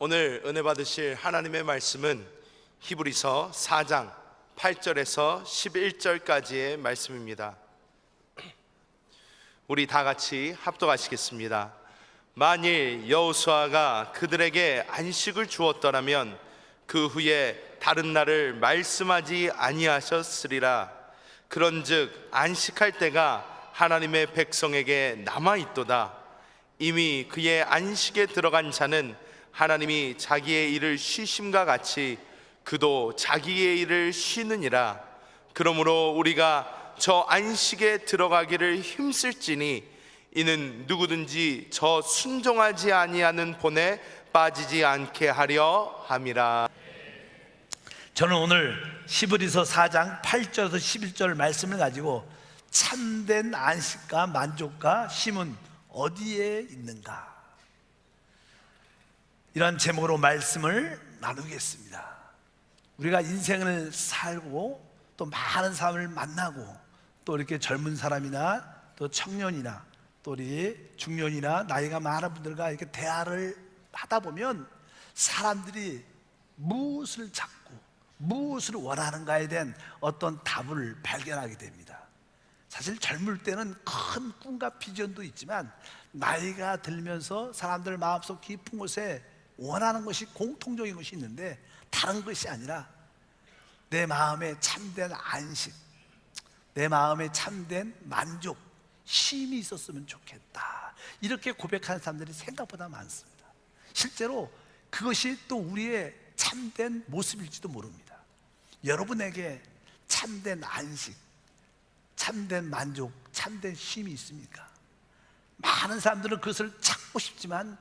오늘 은혜 받으실 하나님의 말씀은 히브리서 4장 8절에서 11절까지의 말씀입니다. 우리 다 같이 합독하시겠습니다. 만일 여호수아가 그들에게 안식을 주었더라면 그 후에 다른 날을 말씀하지 아니하셨으리라. 그런즉 안식할 때가 하나님의 백성에게 남아있도다. 이미 그의 안식에 들어간 자는 하나님이 자기의 일을 쉬심과 같이 그도 자기의 일을 쉬느니라. 그러므로 우리가 저 안식에 들어가기를 힘쓸지니 이는 누구든지 저 순종하지 아니하는 본에 빠지지 않게 하려 함이라. 저는 오늘 히브리서 4장 8절에서 11절 말씀을 가지고 참된 안식과 만족과 쉼은 어디에 있는가, 이런 제목으로 말씀을 나누겠습니다. 우리가 인생을 살고 또 많은 사람을 만나고 또 이렇게 젊은 사람이나 또 청년이나 또 우리 중년이나 나이가 많은 분들과 이렇게 대화를 하다 보면 사람들이 무엇을 찾고 무엇을 원하는가에 대한 어떤 답을 발견하게 됩니다. 사실 젊을 때는 큰 꿈과 비전도 있지만 나이가 들면서 사람들 마음속 깊은 곳에 원하는 것이 공통적인 것이 있는데 다른 것이 아니라 내 마음에 참된 안식, 내 마음에 참된 만족, 쉼이 있었으면 좋겠다, 이렇게 고백하는 사람들이 생각보다 많습니다. 실제로 그것이 또 우리의 참된 모습일지도 모릅니다. 여러분에게 참된 안식, 참된 만족, 참된 쉼이 있습니까? 많은 사람들은 그것을 찾고 싶지만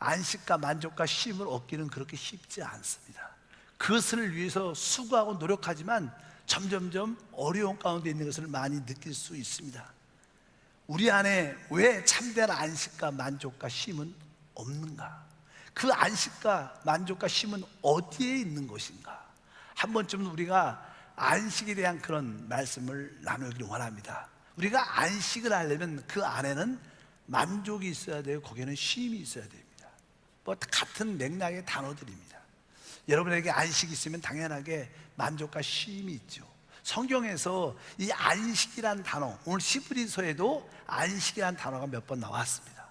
안식과 만족과 쉼을 얻기는 그렇게 쉽지 않습니다. 그것을 위해서 수고하고 노력하지만 점점점 어려운 가운데 있는 것을 많이 느낄 수 있습니다. 우리 안에 왜 참된 안식과 만족과 쉼은 없는가? 그 안식과 만족과 쉼은 어디에 있는 것인가? 한 번쯤은 우리가 안식에 대한 그런 말씀을 나누기를 원합니다. 우리가 안식을 하려면 그 안에는 만족이 있어야 돼요, 거기에는 쉼이 있어야 됩니다. 뭐 같은 맥락의 단어들입니다. 여러분에게 안식이 있으면 당연하게 만족과 쉼이 있죠. 성경에서 이 안식이라는 단어, 오늘 히브리서에도 안식이라는 단어가 몇 번 나왔습니다.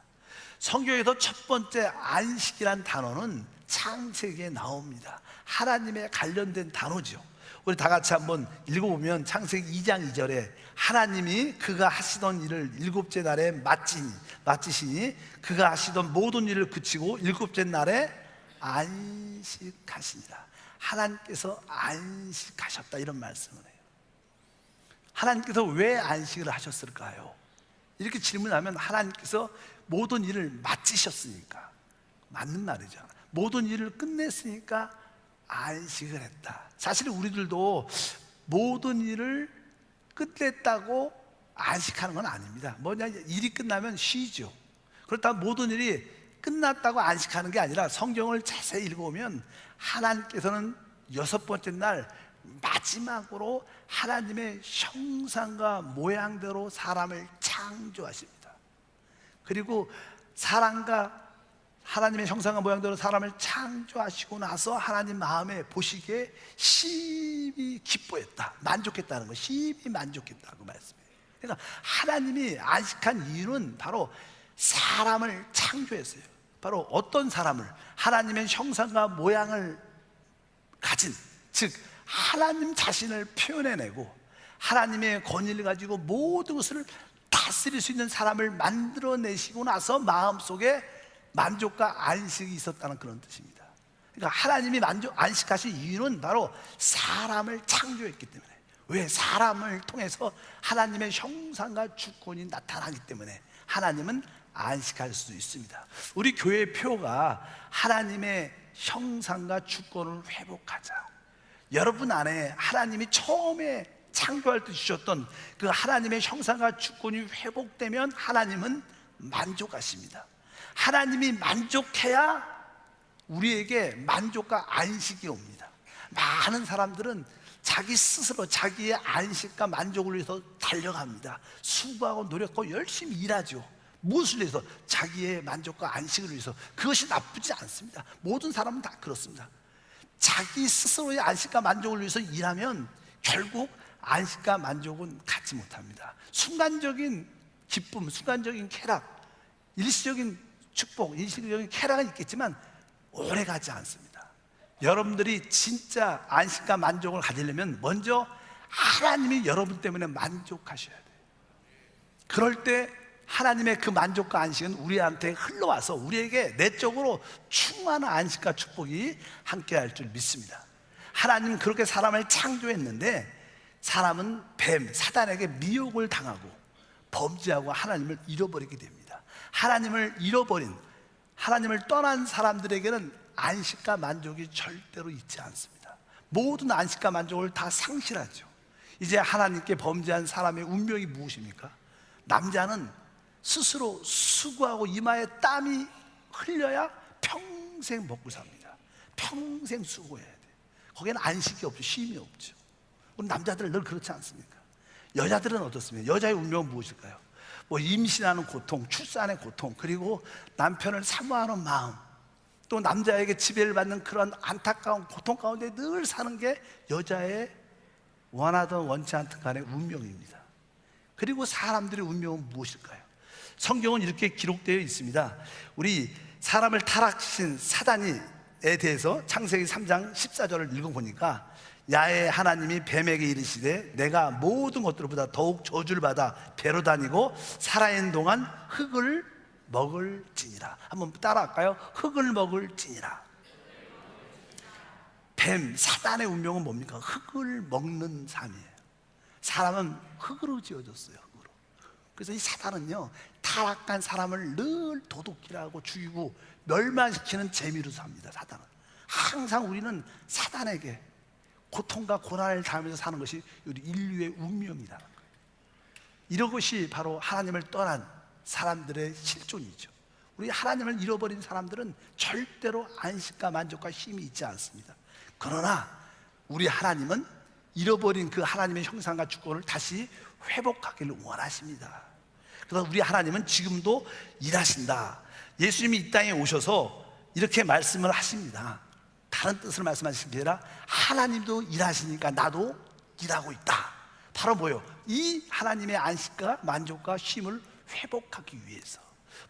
성경에서 첫 번째 안식이라는 단어는 창세기에 나옵니다. 하나님에 관련된 단어죠. 우리 다 같이 한번 읽어보면 창세기 2장 2절에 하나님이 그가 하시던 일을 일곱째 날에 마치시니 그가 하시던 모든 일을 그치고 일곱째 날에 안식하시니라. 하나님께서 안식하셨다, 이런 말씀을 해요. 하나님께서 왜 안식을 하셨을까요? 이렇게 질문하면 하나님께서 모든 일을 마치셨으니까, 맞는 말이죠. 모든 일을 끝냈으니까 안식을 했다. 사실 우리들도 모든 일을 끝냈다고 안식하는 건 아닙니다. 뭐냐, 일이 끝나면 쉬죠. 그렇다면 모든 일이 끝났다고 안식하는 게 아니라 성경을 자세히 읽어보면 하나님께서는 여섯 번째 날 마지막으로 하나님의 형상과 모양대로 사람을 창조하십니다. 그리고 사람과 하나님의 형상과 모양대로 사람을 창조하시고 나서 하나님 마음에 보시기에 심히 기뻐했다, 만족했다는 거, 심히 만족했다고 말씀해요. 그러니까 하나님이 안식한 이유는 바로 사람을 창조했어요. 바로 어떤 사람을? 하나님의 형상과 모양을 가진, 즉 하나님 자신을 표현해내고 하나님의 권위를 가지고 모든 것을 다스릴 수 있는 사람을 만들어내시고 나서 마음속에 만족과 안식이 있었다는 그런 뜻입니다. 그러니까 하나님이 안식하신 이유는 바로 사람을 창조했기 때문에, 왜? 사람을 통해서 하나님의 형상과 주권이 나타나기 때문에 하나님은 안식할 수 있습니다. 우리 교회의 표가 하나님의 형상과 주권을 회복하자. 여러분 안에 하나님이 처음에 창조할 때 주셨던 그 하나님의 형상과 주권이 회복되면 하나님은 만족하십니다. 하나님이 만족해야 우리에게 만족과 안식이 옵니다. 많은 사람들은 자기 스스로 자기의 안식과 만족을 위해서 달려갑니다. 수고하고 노력하고 열심히 일하죠. 무엇을 위해서? 자기의 만족과 안식을 위해서. 그것이 나쁘지 않습니다. 모든 사람은 다 그렇습니다. 자기 스스로의 안식과 만족을 위해서 일하면 결국 안식과 만족은 갖지 못합니다. 순간적인 기쁨, 순간적인 쾌락, 일시적인 축복, 일시적인 쾌락은 있겠지만 오래 가지 않습니다. 여러분들이 진짜 안식과 만족을 가지려면 먼저 하나님이 여러분 때문에 만족하셔야 돼요. 그럴 때 하나님의 그 만족과 안식은 우리한테 흘러와서 우리에게 내적으로 충만한 안식과 축복이 함께할 줄 믿습니다. 하나님은 그렇게 사람을 창조했는데 사람은 뱀, 사단에게 미혹을 당하고 범죄하고 하나님을 잃어버리게 됩니다. 하나님을 잃어버린, 하나님을 떠난 사람들에게는 안식과 만족이 절대로 있지 않습니다. 모든 안식과 만족을 다 상실하죠. 이제 하나님께 범죄한 사람의 운명이 무엇입니까? 남자는 스스로 수고하고 이마에 땀이 흘려야 평생 먹고 삽니다. 평생 수고해야 돼. 거기는 안식이 없죠. 쉼이 없죠. 우리 남자들은 늘 그렇지 않습니까? 여자들은 어떻습니까? 여자의 운명은 무엇일까요? 뭐 임신하는 고통, 출산의 고통, 그리고 남편을 사모하는 마음, 또 남자에게 지배를 받는 그런 안타까운 고통 가운데 늘 사는 게 여자의 원하든 원치 않든 간의 운명입니다. 그리고 사람들의 운명은 무엇일까요? 성경은 이렇게 기록되어 있습니다. 우리 사람을 타락시킨 사단에 대해서 창세기 3장 14절을 읽어보니까 야외 하나님이 뱀에게 이르시되 내가 모든 것들보다 더욱 저주를 받아 배로 다니고 살아있는 동안 흙을 먹을지니라. 한번 따라할까요? 흙을 먹을지니라. 뱀, 사단의 운명은 뭡니까? 흙을 먹는 삶이에요. 사람은 흙으로 지어졌어요. 흙으로. 그래서 이 사단은요, 타락한 사람을 늘 도둑질하고 죽이고 멸망시키는 재미로 삽니다. 사단은 항상 우리는 사단에게 고통과 고난을 당하면서 사는 것이 우리 인류의 운명이라는 거예요. 이런 것이 바로 하나님을 떠난 사람들의 실존이죠. 우리 하나님을 잃어버린 사람들은 절대로 안식과 만족과 힘이 있지 않습니다. 그러나 우리 하나님은 잃어버린 그 하나님의 형상과 주권을 다시 회복하기를 원하십니다. 그래서 우리 하나님은 지금도 일하신다. 예수님이 이 땅에 오셔서 이렇게 말씀을 하십니다. 다른 뜻을 말씀하시는 게 아니라 하나님도 일하시니까 나도 일하고 있다. 바로 뭐예요? 이 하나님의 안식과 만족과 쉼을 회복하기 위해서.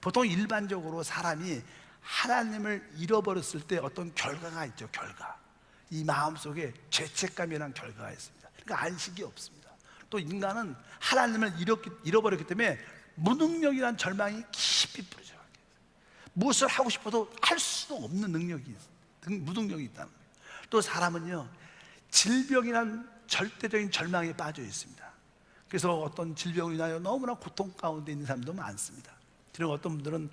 보통 일반적으로 사람이 하나님을 잃어버렸을 때 어떤 결과가 있죠. 결과. 이 마음속에 죄책감이라는 결과가 있습니다. 그러니까 안식이 없습니다. 또 인간은 하나님을 잃어버렸기 때문에 무능력이라는 절망이 깊이 뿌려져요. 무엇을 하고 싶어도 할 수 없는 능력이 있어요. 무능력이 있다는 거예요. 또 사람은요, 질병이란 절대적인 절망에 빠져 있습니다. 그래서 어떤 질병으로 인하여 너무나 고통 가운데 있는 사람도 많습니다. 그리고 어떤 분들은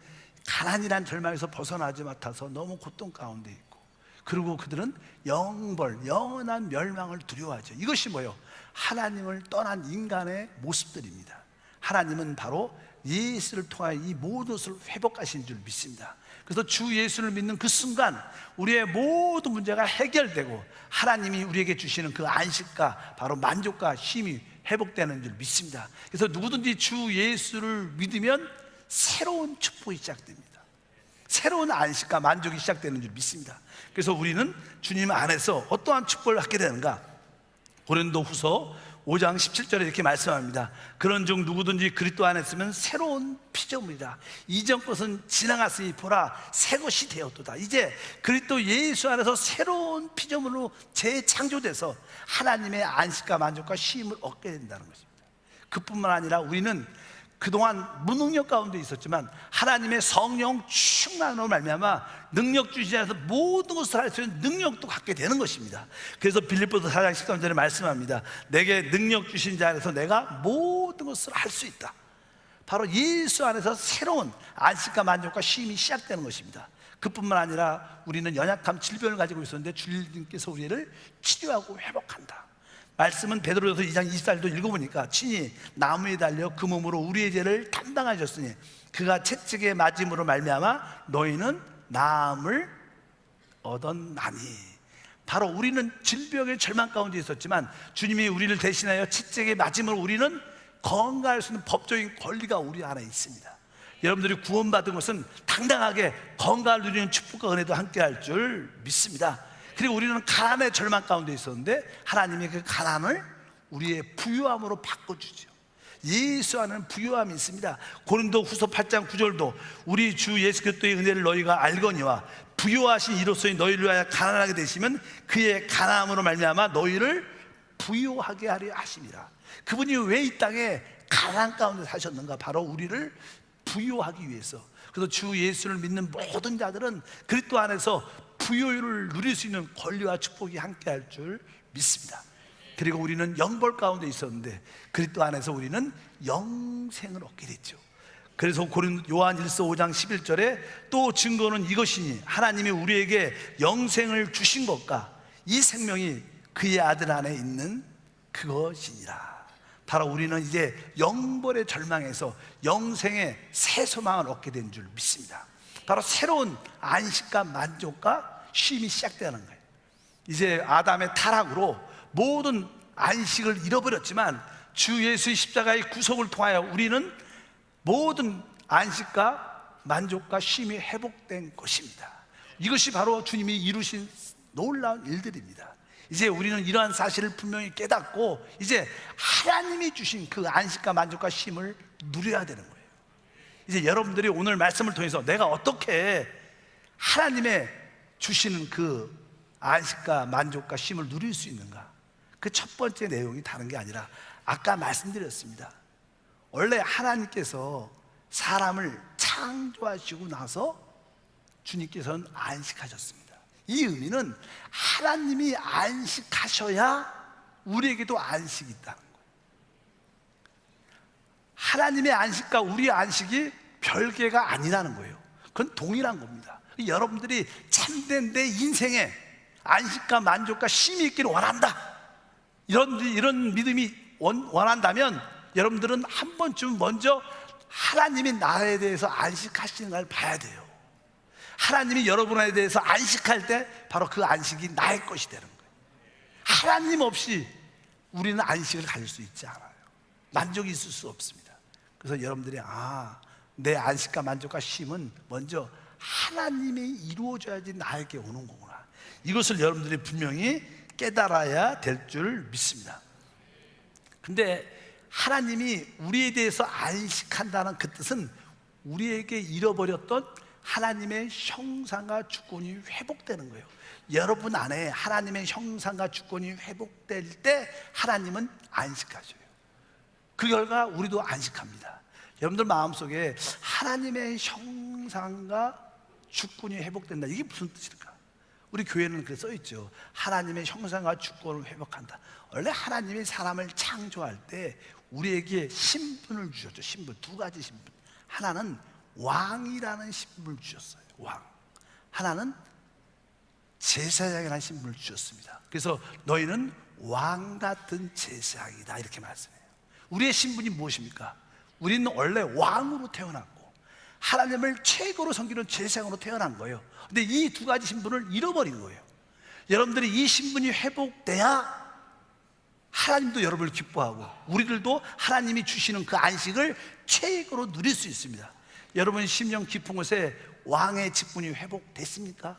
가난이란 절망에서 벗어나지 못해서 너무 고통 가운데 있고, 그리고 그들은 영벌, 영원한 멸망을 두려워하죠. 이것이 뭐예요? 하나님을 떠난 인간의 모습들입니다. 하나님은 바로 예수를 통하여 이 모든 것을 회복하신 줄 믿습니다. 그래서 주 예수를 믿는 그 순간 우리의 모든 문제가 해결되고 하나님이 우리에게 주시는 그 안식과 바로 만족과 힘이 회복되는 줄 믿습니다. 그래서 누구든지 주 예수를 믿으면 새로운 축복이 시작됩니다. 새로운 안식과 만족이 시작되는 줄 믿습니다. 그래서 우리는 주님 안에서 어떠한 축복을 받게 되는가? 고린도후서 5장 17절에 이렇게 말씀합니다. 그런즉 누구든지 그리스도 안에 있으면 새로운 피조물이다. 이전 것은 지나갔으니 보라 새 것이 되었도다. 이제 그리스도 예수 안에서 새로운 피조물로 재창조돼서 하나님의 안식과 만족과 쉼을 얻게 된다는 것입니다. 그뿐만 아니라 우리는 그동안 무능력 가운데 있었지만 하나님의 성령 충만으로 말미암아 능력 주시지 않아서 모든 것을 할 수 있는 능력도 갖게 되는 것입니다. 그래서 빌립보서 4장 13절에 말씀합니다. 내게 능력 주신 자 안에서 내가 모든 것을 할 수 있다. 바로 예수 안에서 새로운 안식과 만족과 쉼이 시작되는 것입니다. 그뿐만 아니라 우리는 연약함, 질병을 가지고 있었는데 주님께서 우리를 치료하고 회복한다. 말씀은 베드로전서 2장 24절도 읽어보니까 친히 나무에 달려 그 몸으로 우리의 죄를 담당하셨으니 그가 채찍에 맞음으로 말미암아 너희는 나음을 얻었나니. 바로 우리는 질병의 절망 가운데 있었지만 주님이 우리를 대신하여 채찍에 맞음으로 우리는 건강할 수 있는 법적인 권리가 우리 안에 있습니다. 여러분들이 구원받은 것은 당당하게 건강을 누리는 축복과 은혜도 함께 할 줄 믿습니다. 그리고 우리는 가난의 절망 가운데 있었는데 하나님이 그 가난을 우리의 부유함으로 바꿔주죠. 예수 안에는 부유함이 있습니다. 고린도 후서 8장 9절도 우리 주 예수 그리스도의 은혜를 너희가 알거니와 부유하신 이로서의 너희를 위하여 가난하게 되시면 그의 가난함으로 말미암아 너희를 부유하게 하려 하심이라. 그분이 왜 이 땅에 가난 가운데 사셨는가? 바로 우리를 부유하기 위해서. 그래서 주 예수를 믿는 모든 자들은 그리스도 안에서 부유를 누릴 수 있는 권리와 축복이 함께 할 줄 믿습니다. 그리고 우리는 영벌 가운데 있었는데 그리스도 안에서 우리는 영생을 얻게 됐죠. 그래서 요한 1서 5장 11절에 또 증거는 이것이니 하나님이 우리에게 영생을 주신 것과 이 생명이 그의 아들 안에 있는 그것이니라. 바로 우리는 이제 영벌의 절망에서 영생의 새 소망을 얻게 된 줄 믿습니다. 바로 새로운 안식과 만족과 쉼이 시작되는 거예요. 이제 아담의 타락으로 모든 안식을 잃어버렸지만 주 예수의 십자가의 구속을 통하여 우리는 모든 안식과 만족과 쉼이 회복된 것입니다. 이것이 바로 주님이 이루신 놀라운 일들입니다. 이제 우리는 이러한 사실을 분명히 깨닫고 이제 하나님이 주신 그 안식과 만족과 쉼을 누려야 되는 거예요. 이제 여러분들이 오늘 말씀을 통해서 내가 어떻게 하나님의 주시는 그 안식과 만족과 쉼을 누릴 수 있는가? 그 첫 번째 내용이 다른 게 아니라 아까 말씀드렸습니다. 원래 하나님께서 사람을 창조하시고 나서 주님께서는 안식하셨습니다. 이 의미는 하나님이 안식하셔야 우리에게도 안식이 있다는 거예요. 하나님의 안식과 우리의 안식이 별개가 아니라는 거예요. 그건 동일한 겁니다. 여러분들이 참된 내 인생에 안식과 만족과 쉼이 있기를 원한다, 이런 믿음이 원한다면 여러분들은 한 번쯤 먼저 하나님이 나에 대해서 안식하시는 걸 봐야 돼요. 하나님이 여러분에 대해서 안식할 때 바로 그 안식이 나의 것이 되는 거예요. 하나님 없이 우리는 안식을 가질 수 있지 않아요. 만족이 있을 수 없습니다. 그래서 여러분들이 내 안식과 만족과 쉼은 먼저 하나님이 이루어져야지 나에게 오는 거구나, 이것을 여러분들이 분명히 깨달아야 될 줄 믿습니다. 근데 하나님이 우리에 대해서 안식한다는 그 뜻은 우리에게 잃어버렸던 하나님의 형상과 주권이 회복되는 거예요. 여러분 안에 하나님의 형상과 주권이 회복될 때 하나님은 안식하셔요. 그 결과 우리도 안식합니다. 여러분들 마음속에 하나님의 형상과 주권이 회복된다, 이게 무슨 뜻일까? 우리 교회는 그렇게 써있죠. 하나님의 형상과 주권을 회복한다. 원래 하나님이 사람을 창조할 때 우리에게 신분을 주셨죠. 신분, 두 가지 신분. 하나는 왕이라는 신분을 주셨어요. 왕. 하나는 제사장이라는 신분을 주셨습니다. 그래서 너희는 왕 같은 제사장이다, 이렇게 말씀해요. 우리의 신분이 무엇입니까? 우리는 원래 왕으로 태어났고 하나님을 최고로 섬기는 제사장으로 태어난 거예요. 근데 이 두 가지 신분을 잃어버린 거예요. 여러분들이 이 신분이 회복돼야 하나님도 여러분을 기뻐하고 우리들도 하나님이 주시는 그 안식을 최고로 누릴 수 있습니다. 여러분 심령 깊은 곳에 왕의 직분이 회복됐습니까?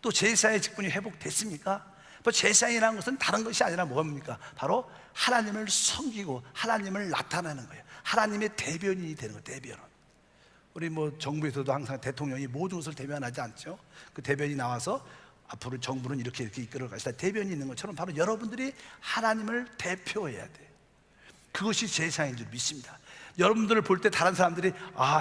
또 제사의 직분이 회복됐습니까? 제사이라는 것은 다른 것이 아니라 뭡니까? 바로 하나님을 섬기고 하나님을 나타내는 거예요. 하나님의 대변인이 되는 거예요. 대변인. 우리 정부에서도 항상 대통령이 모든 것을 대변하지 않죠. 그 대변이 나와서 앞으로 정부는 이렇게 이끌어 가시다, 대변이 있는 것처럼 바로 여러분들이 하나님을 대표해야 돼요. 그것이 제사인 줄 믿습니다. 여러분들을 볼 때 다른 사람들이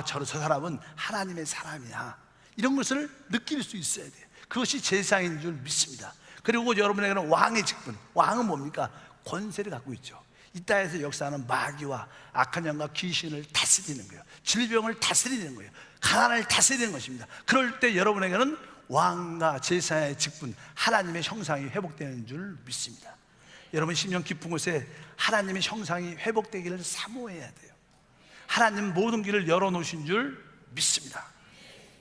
저 사람은 하나님의 사람이야, 이런 것을 느낄 수 있어야 돼요. 그것이 제사인 줄 믿습니다. 그리고 여러분에게는 왕의 직분, 왕은 뭡니까? 권세를 갖고 있죠. 이 땅에서 역사하는 마귀와 악한 영과 귀신을 다스리는 거예요. 질병을 다스리는 거예요. 가난을 다스리는 것입니다. 그럴 때 여러분에게는 왕과 제사의 직분, 하나님의 형상이 회복되는 줄 믿습니다. 여러분 심령 깊은 곳에 하나님의 형상이 회복되기를 사모해야 돼요. 하나님 모든 길을 열어놓으신 줄 믿습니다.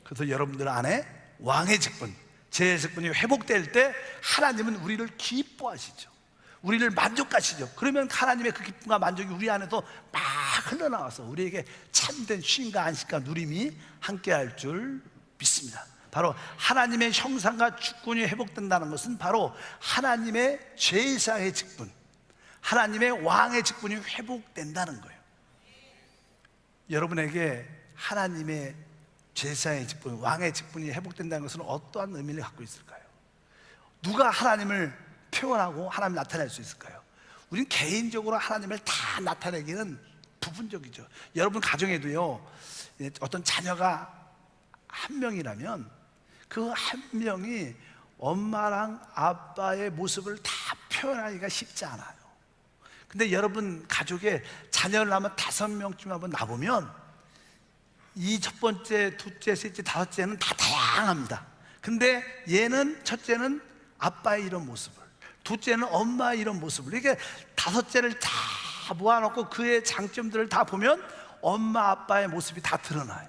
그래서 여러분들 안에 왕의 직분, 제의 직분이 회복될 때 하나님은 우리를 기뻐하시죠. 우리를 만족하시죠. 그러면 하나님의 그 기쁨과 만족이 우리 안에서 막 흘러나와서 우리에게 참된 쉼과 안식과 누림이 함께할 줄 믿습니다. 바로 하나님의 형상과 주권이 회복된다는 것은 바로 하나님의 제사의 직분, 하나님의 왕의 직분이 회복된다는 거예요. 여러분에게 하나님의 제사의 직분, 왕의 직분이 회복된다는 것은 어떠한 의미를 갖고 있을까요? 누가 하나님을 표현하고 하나님을 나타낼 수 있을까요? 우리는 개인적으로 하나님을 다 나타내기는 부분적이죠. 여러분 가정에도요, 어떤 자녀가 한 명이라면 그 한 명이 엄마랑 아빠의 모습을 다 표현하기가 쉽지 않아요. 근데 여러분 가족에 자녀를 낳으면 5명쯤 한번 낳으면 이 첫 번째, 둘째, 셋째, 다섯째는 다 다양합니다. 근데 얘는, 첫째는 아빠의 이런 모습을, 둘째는 엄마의 이런 모습을, 이렇게 다섯째를 다 모아놓고 그의 장점들을 다 보면 엄마, 아빠의 모습이 다 드러나요.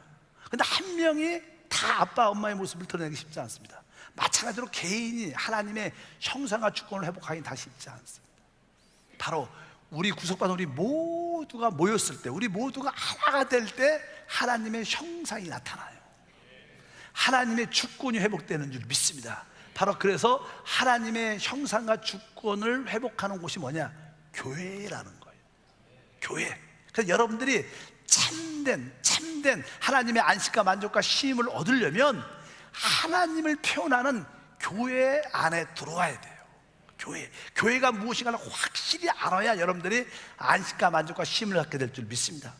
근데 한 명이 다 아빠, 엄마의 모습을 드러내기 쉽지 않습니다. 마찬가지로 개인이 하나님의 형상과 주권을 회복하기 다 쉽지 않습니다. 바로 우리 구속받은 우리 모두가 모였을 때, 우리 모두가 하나가 될 때 하나님의 형상이 나타나요. 하나님의 주권이 회복되는 줄 믿습니다. 바로 그래서 하나님의 형상과 주권을 회복하는 곳이 뭐냐? 교회라는 거예요. 교회. 그래서 여러분들이 참된 하나님의 안식과 만족과 쉼을 얻으려면 하나님을 표현하는 교회 안에 들어와야 돼요. 교회가 무엇인가를 확실히 알아야 여러분들이 안식과 만족과 쉼을 갖게 될 줄 믿습니다.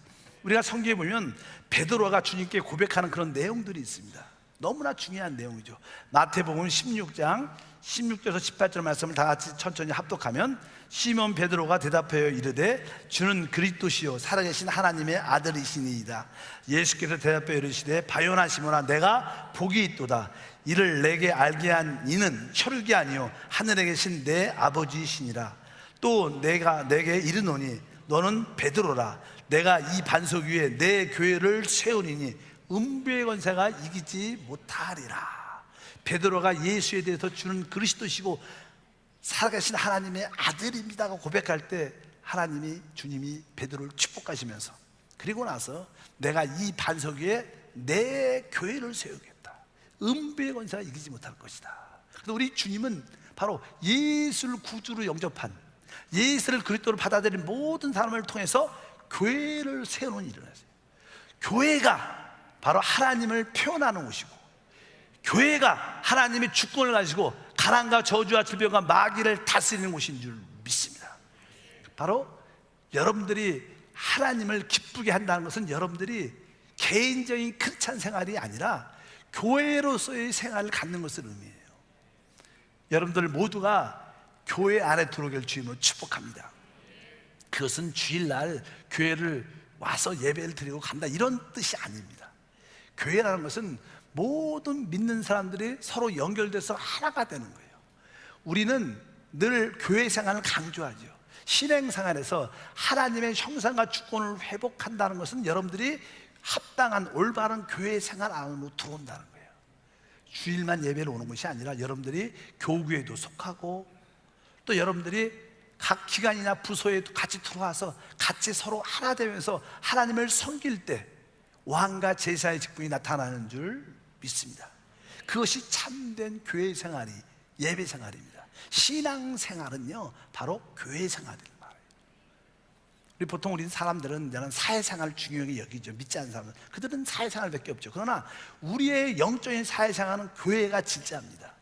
우리가 성경에 보면 베드로가 주님께 고백하는 그런 내용들이 있습니다. 너무나 중요한 내용이죠. 마태복음 16장 16절에서 18절 말씀을 다 같이 천천히 합독하면, 시몬 베드로가 대답하여 이르되 주는 그리스도시요 살아계신 하나님의 아들이시니이다. 예수께서 대답하여 이르시되 바요나 시몬아 내가 복이 있도다. 이를 내게 알게 한 이는 혈육이 아니요 하늘에 계신 내 아버지이시니라. 또 내가 내게 이르노니 너는 베드로라. 내가 이 반석 위에 내 교회를 세우리니 음부의 권세가 이기지 못하리라. 베드로가 예수에 대해서 주는 그리스도시고 살아계신 하나님의 아들입니다고 고백할 때 하나님이, 주님이 베드로를 축복하시면서, 그리고 나서 내가 이 반석 위에 내 교회를 세우겠다. 음부의 권세가 이기지 못할 것이다. 그래서 우리 주님은 바로 예수를 구주로 영접한, 예수를 그리스도로 받아들인 모든 사람을 통해서 교회를 세우는 일을 하세요. 교회가 바로 하나님을 표현하는 곳이고, 교회가 하나님의 주권을 가지고 가난과 저주와 질병과 마귀를 다스리는 곳인 줄 믿습니다. 바로 여러분들이 하나님을 기쁘게 한다는 것은 여러분들이 개인적인 크리스찬 생활이 아니라 교회로서의 생활을 갖는 것을 의미해요. 여러분들 모두가 교회 안에 들어오길 주님으로 축복합니다. 그것은 주일날 교회를 와서 예배를 드리고 간다 이런 뜻이 아닙니다. 교회라는 것은 모든 믿는 사람들이 서로 연결돼서 하나가 되는 거예요. 우리는 늘 교회 생활을 강조하죠. 신앙생활에서 하나님의 형상과 주권을 회복한다는 것은 여러분들이 합당한 올바른 교회 생활 안으로 들어온다는 거예요. 주일만 예배를 오는 것이 아니라 여러분들이 교구에도 속하고, 또 여러분들이 각 기관이나 부서에도 같이 들어와서 같이 서로 하나 되면서 하나님을 섬길 때 왕과 제사의 직분이 나타나는 줄 믿습니다. 그것이 참된 교회 생활이 예배 생활입니다. 신앙 생활은요 바로 교회 생활입니다. 보통 우리 사람들은 사회생활을 중요하게 여기죠. 믿지 않는 사람은 그들은 사회생활밖에 없죠. 그러나 우리의 영적인 사회생활은 교회가 진짜입니다.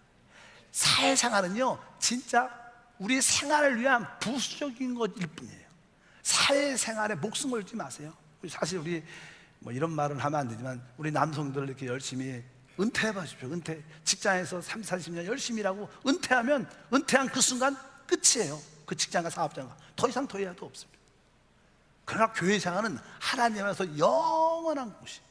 사회생활은요 진짜 우리의 생활을 위한 부수적인 것일 뿐이에요. 사회생활에 목숨 걸지 마세요. 사실 우리 뭐 이런 말은 하면 안 되지만 우리 남성들 이렇게 열심히 은퇴해 보십시오. 은퇴 직장에서 30-40년 열심히 일하고 은퇴하면 은퇴한 그 순간 끝이에요. 그 직장과 사업장과 더 이상 더 해야도 없습니다. 그러나 교회 생활은 하나님 안에서 영원한 곳이에요.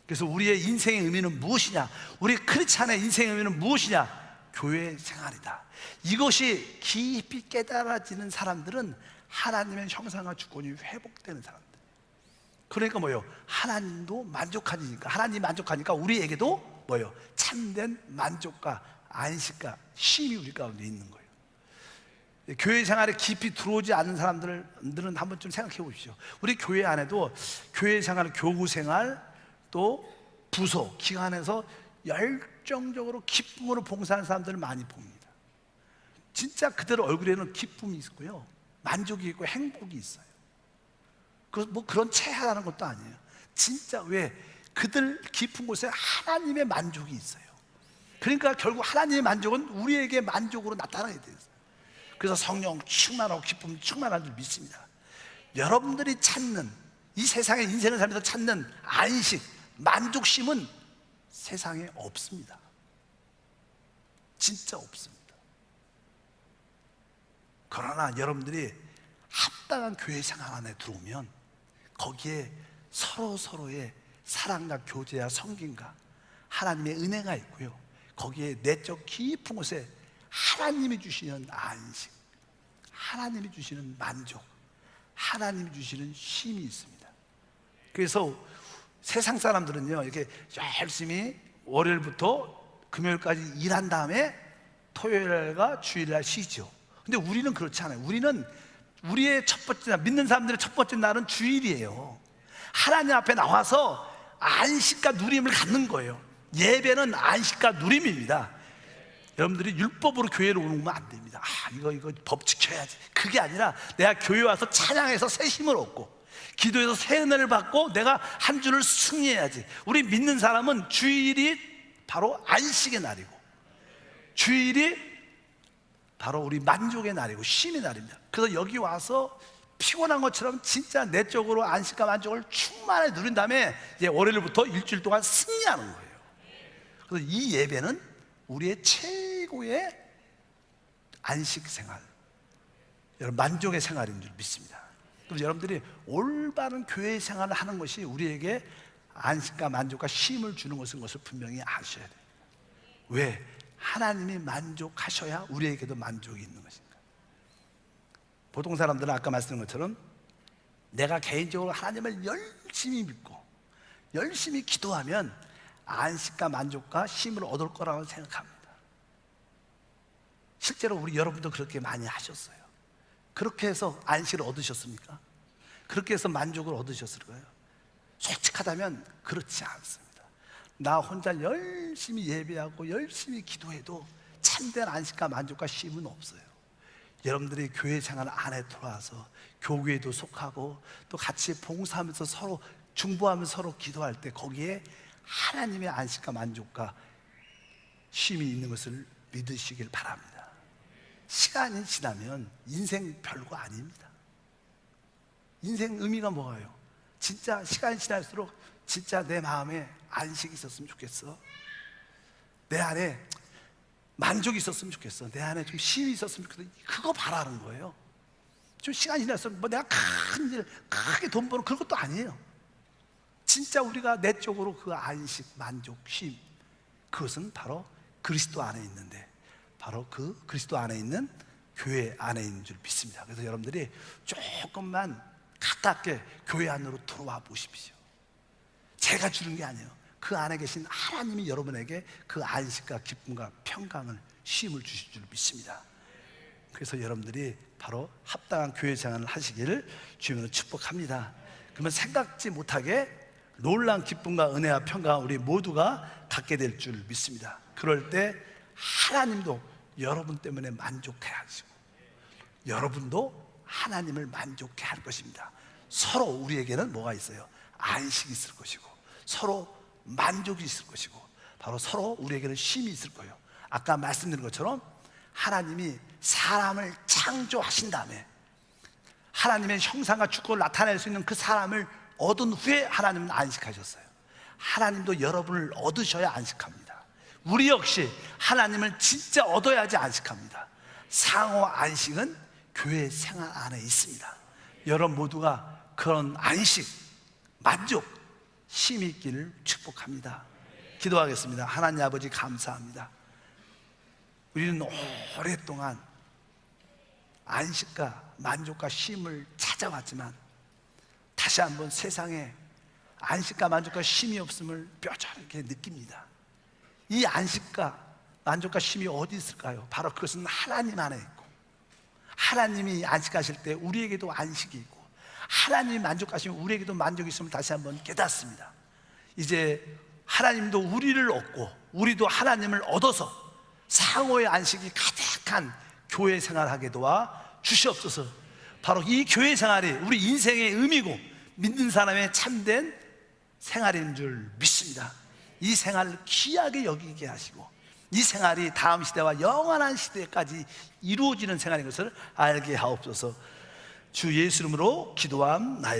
그래서 우리의 인생의 의미는 무엇이냐? 우리 크리스찬의 인생의 의미는 무엇이냐? 교회 생활이다. 이것이 깊이 깨달아지는 사람들은 하나님의 형상과 주권이 회복되는 사람들. 그러니까 뭐예요? 하나님도 만족하니까, 하나님 만족하니까 우리에게도 뭐예요? 참된 만족과 안식과 쉼이 우리 가운데 있는 거예요. 교회 생활에 깊이 들어오지 않는 사람들은 한번 좀 생각해 보십시오. 우리 교회 안에도 교회 생활, 교구 생활, 또 부서, 기관에서 열정적으로 기쁨으로 봉사하는 사람들을 많이 봅니다. 진짜 그들 얼굴에는 기쁨이 있고요, 만족이 있고 행복이 있어요. 뭐 그런 체하라는 것도 아니에요. 진짜 왜 그들 깊은 곳에 하나님의 만족이 있어요. 그러니까 결국 하나님의 만족은 우리에게 만족으로 나타나야 돼요. 그래서 성령 충만하고 기쁨 충만한 줄 믿습니다. 여러분들이 찾는, 이 세상의 인생을 살면서 찾는 안식, 만족심은 세상에 없습니다. 진짜 없습니다. 그러나 여러분들이 합당한 교회 생활 안에 들어오면 거기에 서로의 사랑과 교제와 성김과 하나님의 은혜가 있고요, 거기에 내적 깊은 곳에 하나님이 주시는 안식, 하나님이 주시는 만족, 하나님이 주시는 쉼이 있습니다. 그래서 세상 사람들은요, 이렇게 열심히 월요일부터 금요일까지 일한 다음에 토요일과 주일날 쉬죠. 근데 우리는 그렇지 않아요. 우리는 우리의 첫 번째 날, 믿는 사람들의 첫 번째 날은 주일이에요. 하나님 앞에 나와서 안식과 누림을 갖는 거예요. 예배는 안식과 누림입니다. 여러분들이 율법으로 교회로 오는 건 안 됩니다. 이거 법 지켜야지. 그게 아니라 내가 교회 와서 찬양해서 새 힘을 얻고 기도해서 새 은혜를 받고 내가 한 주를 승리해야지. 우리 믿는 사람은 주일이 바로 안식의 날이고, 주일이 바로 우리 만족의 날이고 쉼의 날입니다. 그래서 여기 와서 피곤한 것처럼 진짜 내적으로 안식과 만족을 충만히 누린 다음에 이제 월요일부터 일주일 동안 승리하는 거예요. 그래서 이 예배는 우리의 최고의 안식 생활, 여러분 만족의 생활인 줄 믿습니다. 그럼 여러분들이 올바른 교회 생활을 하는 것이 우리에게 안식과 만족과 쉼을 주는 것을 분명히 아셔야 돼요. 왜? 하나님이 만족하셔야 우리에게도 만족이 있는 것입니다. 보통 사람들은 아까 말씀드린 것처럼 내가 개인적으로 하나님을 열심히 믿고 열심히 기도하면 안식과 만족과 쉼을 얻을 거라고 생각합니다. 실제로 우리 여러분도 그렇게 많이 하셨어요. 그렇게 해서 안식을 얻으셨습니까? 그렇게 해서 만족을 얻으셨을까요? 솔직하다면 그렇지 않습니다. 나 혼자 열심히 예배하고 열심히 기도해도 참된 안식과 만족과 쉼은 없어요. 여러분들이 교회 생활 안에 들어와서 교회에도 속하고 또 같이 봉사하면서 서로 중보하면서 서로 기도할 때 거기에 하나님의 안식과 만족과 쉼이 있는 것을 믿으시길 바랍니다. 시간이 지나면 인생 별거 아닙니다. 인생 의미가 뭐예요? 진짜 시간이 지날수록 진짜 내 마음에 안식이 있었으면 좋겠어. 내 안에 만족이 있었으면 좋겠어. 내 안에 좀 쉼이 있었으면 좋겠어. 그거 바라는 거예요. 좀 시간이 지날수록 뭐 내가 큰 일, 크게 돈 버는 그런 것도 아니에요. 진짜 우리가 내적으로 그 안식, 만족, 쉼, 그것은 바로 그리스도 안에 있는데, 바로 그 그리스도 안에 있는 교회 안에 있는 줄 믿습니다. 그래서 여러분들이 조금만 가깝게 교회 안으로 들어와 보십시오. 제가 주는 게 아니에요. 그 안에 계신 하나님이 여러분에게 그 안식과 기쁨과 평강을, 쉼을 주실 줄 믿습니다. 그래서 여러분들이 바로 합당한 교회 생활을 하시기를 주님으로 축복합니다. 그러면 생각지 못하게 놀라운 기쁨과 은혜와 평강을 우리 모두가 갖게 될 줄 믿습니다. 그럴 때 하나님도 여러분 때문에 만족해 하시고 여러분도 하나님을 만족해 할 것입니다. 서로 우리에게는 뭐가 있어요? 안식이 있을 것이고 서로 만족이 있을 것이고 바로 서로 우리에게는 쉼이 있을 거예요. 아까 말씀드린 것처럼 하나님이 사람을 창조하신 다음에 하나님의 형상과 주권을 나타낼 수 있는 그 사람을 얻은 후에 하나님은 안식하셨어요. 하나님도 여러분을 얻으셔야 안식합니다. 우리 역시 하나님을 진짜 얻어야지 안식합니다. 상호 안식은 교회 생활 안에 있습니다. 여러분 모두가 그런 안식, 만족, 쉼이 있기를 축복합니다. 기도하겠습니다. 하나님 아버지 감사합니다. 우리는 오랫동안 안식과 만족과 쉼을 찾아왔지만 다시 한번 세상에 안식과 만족과 쉼이 없음을 뼈저리게 느낍니다. 이 안식과 만족과 쉼이 어디 있을까요? 바로 그것은 하나님 안에 있고 하나님이 안식하실 때 우리에게도 안식이 있고, 하나님이 만족하시면 우리에게도 만족이 있음을 다시 한번 깨닫습니다. 이제 하나님도 우리를 얻고 우리도 하나님을 얻어서 상호의 안식이 가득한 교회 생활하게 도와 주시옵소서. 바로 이 교회 생활이 우리 인생의 의미고 믿는 사람의 참된 생활인 줄 믿습니다. 이 생활을 귀하게 여기게 하시고 이 생활이 다음 시대와 영원한 시대까지 이루어지는 생활인 것을 알게 하옵소서. 주 예수 이름으로 기도함나이다.